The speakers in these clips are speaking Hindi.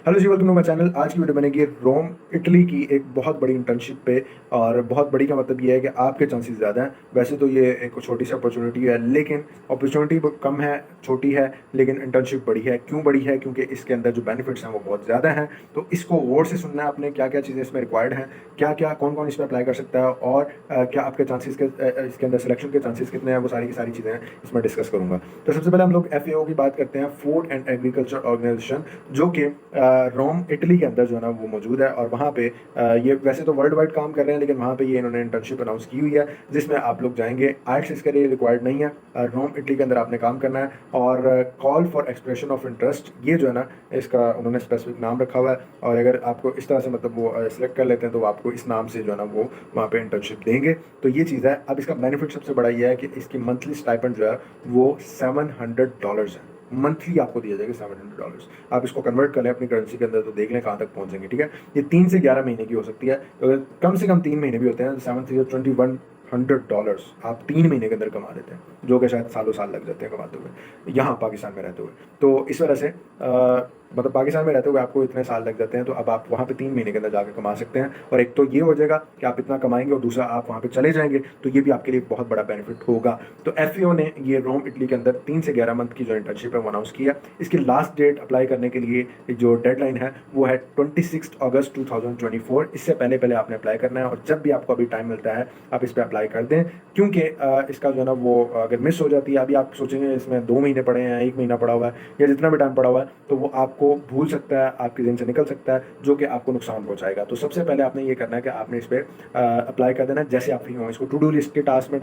Hello ji, welcome to my channel. आज की वीडियो बनेगी रोम इटली की एक बहुत बड़ी इंटर्नशिप पे। और बहुत बड़ी का मतलब ये है कि आपके चांसेस ज़्यादा हैं। वैसे तो ये एक छोटी सी अपॉर्चुनिटी है, लेकिन अपॉर्चुनिटी कम है, छोटी है, लेकिन इंटर्नशिप बड़ी है। क्यों बड़ी है? क्योंकि इसके अंदर जो बेनिफिट्स हैं वो बहुत ज़्यादा हैं। तो इसको गौर से सुनना है आपने, क्या क्या चीज़ें इसमें रिक्वायर्ड हैं, क्या क्या कौन कौन इसमें अप्लाई कर सकता है, और क्या आपके चांसेस के इसके अंदर सिलेक्शन के चांसेस कितने हैं, वो सारी की सारी चीज़ें हैं इसमें डिस्कस करूँगा। तो सबसे पहले हम लोग FAO की बात करते हैं, फूड एंड एग्रीकल्चर ऑर्गेनाइजेशन, जो कि रोम इटली के अंदर जो है ना वो मौजूद है। और वहाँ पे ये वैसे तो वर्ल्ड वाइड काम कर रहे हैं, लेकिन वहाँ पे ये इन्होंने इंटर्नशिप अनाउंस की हुई है, जिसमें आप लोग जाएंगे। आइट्स इसके लिए रिक्वायर्ड नहीं है। रोम इटली के अंदर आपने काम करना है। और call for expression of interest, ये जो है ना इसका उन्होंने स्पेसिफिक नाम रखा हुआ है। और अगर आपको इस तरह से मतलब वो सिलेक्ट कर लेते हैं तो वो आपको इस नाम से जो है ना वो वहाँ पे इंटर्नशिप देंगे। तो ये चीज़ है। अब इसका बेनिफिट सबसे बड़ा ये है कि इसकी मंथली स्टाइपेंड जो है वो $700 है। मंथली आपको दिया जाएगा $700। आप इसको कन्वर्ट कर लें अपनी करेंसी के अंदर तो देख लें कहाँ तक पहुँचेंगे। ठीक है, ये 3 से 11 महीने की हो सकती है। तो अगर कम से कम 3 महीने भी होते हैं तो $7,100 आप 3 महीने के अंदर कमा लेते हैं, जो कि शायद सालों साल लग जाते हैं कमाते हुए यहाँ पाकिस्तान में रहते हुए। तो इस वजह से मतलब पाकिस्तान में रहते हुए आपको इतने साल लग जाते हैं, तो अब आप वहाँ पे 3 महीने के अंदर जाकर कमा सकते हैं। और एक तो ये हो जाएगा कि आप इतना कमाएंगे, और दूसरा आप वहाँ पे चले जाएंगे, तो ये भी आपके लिए बहुत बड़ा बेनिफिट होगा। तो FAO ने ये रोम इटली के अंदर 3 से 11 मंथ की जो इंटर्नशिप है वो अनाउंस किया। इसकी लास्ट डेट अप्लाई करने के लिए जो डेडलाइन है वो है 26 अगस्त 2024। इससे पहले पहले आपने अप्लाई करना है, और जब भी आपको अभी टाइम मिलता है आप इस पर अप्लाई कर दें, क्योंकि इसका जो है ना वो अगर मिस हो जाती है, अभी आप सोचेंगे इसमें 2 महीने पड़े हैं, 1 महीना पड़ा हुआ है, या जितना भी टाइम पड़ा हुआ है, तो वो आपको भूल सकता है, आपके दिन से निकल सकता है, जो कि आपको नुकसान पहुंचाएगा। तो सबसे पहले आपने ये करना है कि आपने इस पर अप्लाई कर देना जैसे आप फ्री हो। इसको टू डू लिस्ट के टास्क में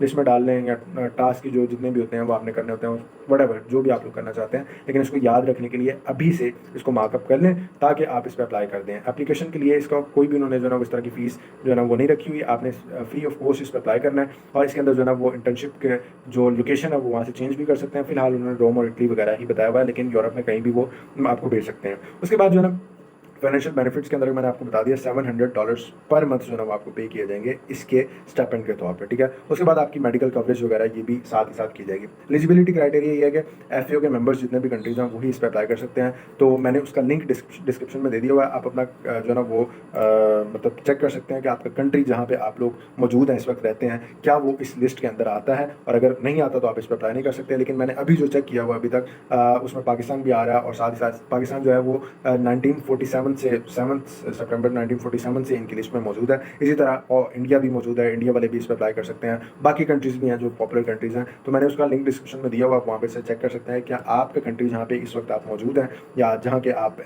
लिस्ट में डाल लें, या टास्क की जो जितने भी होते हैं वो आपने करने होते हैं, वटेवर जो भी आप लोग करना चाहते हैं। लेकिन इसको याद रखने के लिए अभी से इसको मार्कअप कर लें, ताकि आप इस पर अप्लाई कर दें। एप्लीकेशन के लिए इसका कोई भी उन्होंने जो है ना इस तरह की फीस जो है ना वो नहीं रखी हुई। आपने फ्री ऑफ कॉस्ट इस पर अप्लाई करना है, और इसके अंदर जो है ना वो इंटर्नशिप के जो लोकेशन है वो वहाँ से चेंज भी कर सकते हैं। फिलहाल उन्होंने रोम और इटली वगैरह ही बताया हुआ है, लेकिन यूरोप में कहीं भी वो आपको भेज सकते हैं। उसके बाद जो है ना फाइनेंशियल बेनिफिट्स के अंदर मैंने आपको बता दिया, $700 पर मंथ जो है ना वो आपको पे किए जाएंगे इसके स्टाइपेंड के तौर पे। ठीक है, उसके बाद आपकी मेडिकल कवरेज वगैरह ये भी साथ ही साथ की जाएगी। एलिजिबिलिटी क्राइटेरिया ये है कि FAO के मेंबर्स जितने भी कंट्रीज हैं वही इस पर अप्लाई कर सकते हैं। तो मैंने उसका लिंक डिस्क्रिप्शन में दे दिया हुआ है। आप अपना जो है ना वो मतलब चेक कर सकते हैं कि आपका कंट्री जहाँ पे आप लोग मौजूद हैं इस वक्त रहते हैं, क्या वो इस लिस्ट के अंदर आता है। और अगर नहीं आता तो आप इस पर अप्लाई नहीं कर सकते। लेकिन मैंने अभी जो चेक किया हुआ अभी तक उसमें पाकिस्तान भी आ रहा है, और साथ ही साथ पाकिस्तान जो है वो 1947 से 7 सितंबर 1947 से इनकी लिस्ट में मौजूद है। इसी तरह और इंडिया भी मौजूद है, इंडिया वाले भी इस पर अप्लाई कर सकते हैं। बाकी कंट्रीज़ भी हैं जो पॉपुलर कंट्रीज़ हैं, तो मैंने उसका लिंक डिस्क्रिप्शन में दिया हुआ, आप वहाँ पे से चेक कर सकते हैं क्या आपका कंट्री जहाँ पे इस वक्त आप मौजूद हैं, या जहाँ के आप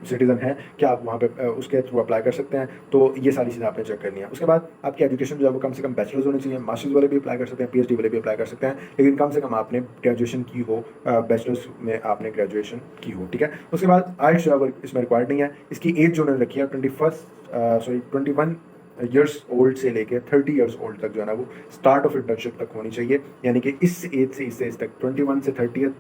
सिटीजन हैं, क्या आप वहाँ पे उसके थ्रू अप्लाई कर सकते हैं। तो ये सारी चीज़ें आपने चेक करनी है। उसके बाद आपकी एजुकेशन जो है वो कम से कम बैचलर्स होनी चाहिए। मास्टर्स वाले भी अप्लाई कर सकते हैं, PhD वाले भी अप्लाई कर सकते हैं, लेकिन कम से कम आपने ग्रेजुएशन की हो, बैचलर्स में आपने ग्रेजुएशन की हो। ठीक है, उसके बाद आइल्स जो है इसमें रिक्वायर्ड नहीं है। इसकी एज जो उन्होंने रखी है 21 ईयर्स ओल्ड से लेकर 30 ईयर्स ओल्ड तक जो है ना वो स्टार्ट ऑफ इंटर्नशिप तक होनी चाहिए। यानी कि इस एज से इस एज तक 21 से 30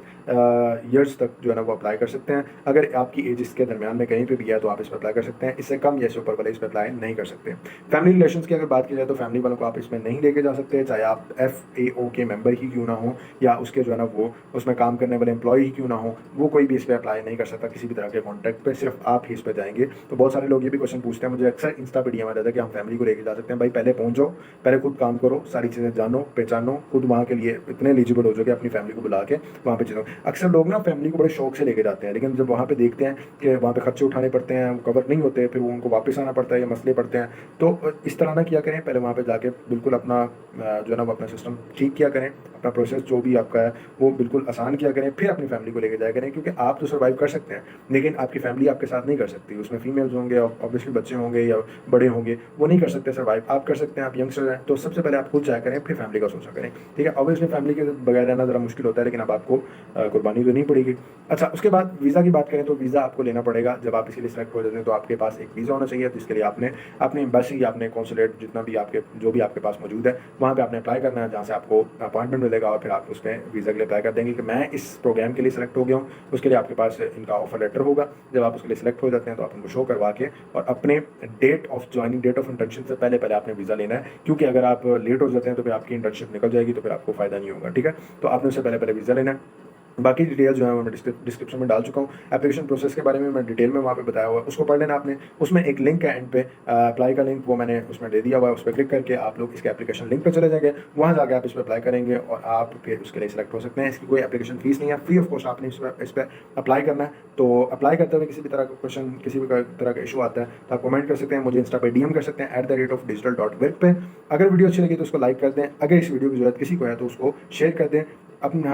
ईयर्स तक जो है ना वो अप्लाई कर सकते हैं। अगर आपकी एज इसके दरमियान में कहीं पे भी है तो आप इस पर अप्लाई कर सकते हैं। इससे कम या इससे ऊपर वाले इस पर अप्लाई नहीं कर सकते। फैमिली रिलेशन की अगर बात की जाए तो फैमिली वालों को आप इसमें नहीं लेके जा सकते, चाहे आप FAO के मेंबर ही क्यों ना हो, या उसके जो है ना वो उसमें काम करने वाले एम्प्लॉय ही क्यों ना हो, वो कोई भी इस पर अप्लाई नहीं कर सकता किसी भी तरह के कॉन्ट्रैक्ट पे। सिर्फ आप ही इस पर जाएंगे। तो बहुत सारे लोग ये भी क्वेश्चन पूछते हैं मुझे, अक्सर इंस्टा पे DM आ जाता है कि हम फैमिली को लेके जा सकते हैं। भाई पहले पहुंच जाओ, पहले खुद काम करो, सारी चीज़ें जानो पहचानो, खुद वहाँ के लिए इतने एलिजिबल हो जाओ कि अपनी फैमिली को बुला के वहाँ पे चलो। अक्सर लोग ना फैमिली को बड़े शौक से लेके जाते हैं, लेकिन जब वहाँ पे देखते हैं कि वहाँ पे खर्चे उठाने पड़ते हैं, कवर नहीं होते, फिर वो उनको वापस आना पड़ता है या मसले पड़ते हैं। तो इस तरह ना किया करें, पहले वहाँ पे जाके बिल्कुल अपना जो है ना वो अपना सिस्टम ठीक किया करें, अपना प्रोसेस जो भी आपका है वो बिल्कुल आसान किया करें, फिर अपनी फैमिली को लेके जाया करें। क्योंकि आप तो सर्वाइव कर सकते हैं, लेकिन आपकी फैमिली आपके साथ नहीं कर सकती। उसमें फीमेल्स होंगे, ऑब्वियसली बच्चे होंगे या बड़े होंगे, वो नहीं कर सकते सर्वाइव। आप कर सकते हैं, आप यंगस्टर हैं, तो सबसे पहले आप खुद जाया करें, फिर फैमिली का सोचा करें। ठीक है, ऑब्वियसली फैमिली के बगैर रहना ज़रा मुश्किल होता है, लेकिन अब आपको कुर्बानी तो नहीं पड़ेगी। अच्छा, उसके बाद वीज़ा की बात करें तो वीज़ा आपको लेना पड़ेगा। जब आप इसीलिए सेलेक्ट हो जाते हैं तो आपके पास एक वीज़ा होना चाहिए। तो इसके लिए आपने अपनी एम्बेसी या अपने कॉन्सुलेट जितना भी आपके जो भी आपके पास मौजूद है वहाँ पे आपने अप्लाई करना है, जहाँ से आपको अपॉइंटमेंट मिलेगा, और फिर आप उसमें वीज़ा के लिए अप्लाई कर देंगे कि मैं इस प्रोग्राम के लिए सेलेक्ट हो गया हूँ। उसके लिए आपके पास इनका ऑफर लेटर होगा। जब आप उसके लिए सेलेक्ट हो जाते हैं तो आप उनको शो करवा के और अपने date of joining, date of internship से पहले पहले आपने वीज़ा लेना है। क्योंकि अगर आप लेट हो जाते हैं तो फिर आपकी इंटर्नशिप निकल जाएगी, तो फिर आपको फ़ायदा नहीं होगा। ठीक है, तो आपने उससे पहले पहले वीज़ा लेना है। बाकी डिटेल्स जो है वो मैं डिस्क्रिप्शन में डाल चुका हूँ। एप्लीकेशन प्रोसेस के बारे में मैं डिटेल में वहाँ पे बताया हुआ है, उसको पढ़ लेना आपने। उसमें एक लिंक है एंड पे, अप्लाई का लिंक, वो मैंने उसमें दे दिया हुआ है। उस पर क्लिक करके आप लोग इसके एप्लीकेशन लिंक पे चले जाएंगे, वहाँ जाके आप इस पर अप्लाई करेंगे और आप फिर उसके लिए सिलेक्ट हो सकते हैं। इसकी कोई एप्लीकेशन फीस नहीं है, फ्री ऑफ कॉस्ट आपने इस पर अप्लाई करना है। तो अप्लाई करते हुए किसी भी तरह का क्वेश्चन, किसी भी तरह का इशू आता है तो आप कमेंट कर सकते हैं, मुझे इंस्टा पे डीएम कर सकते हैं @digital.work पे। अगर वीडियो अच्छी लगी तो उसको लाइक कर दें, अगर इस वीडियो की जरूरत किसी को है तो उसको शेयर कर दें। अपना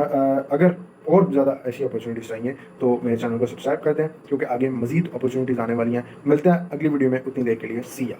अगर और ज़्यादा ऐसी अपॉर्चुनिटीज़ चाहिए तो मेरे चैनल को सब्सक्राइब कर दें, क्योंकि आगे मज़ीद अपॉर्चुनिटीज़ आने वाली हैं। मिलते हैं अगली वीडियो में, उतनी देर के लिए सी या।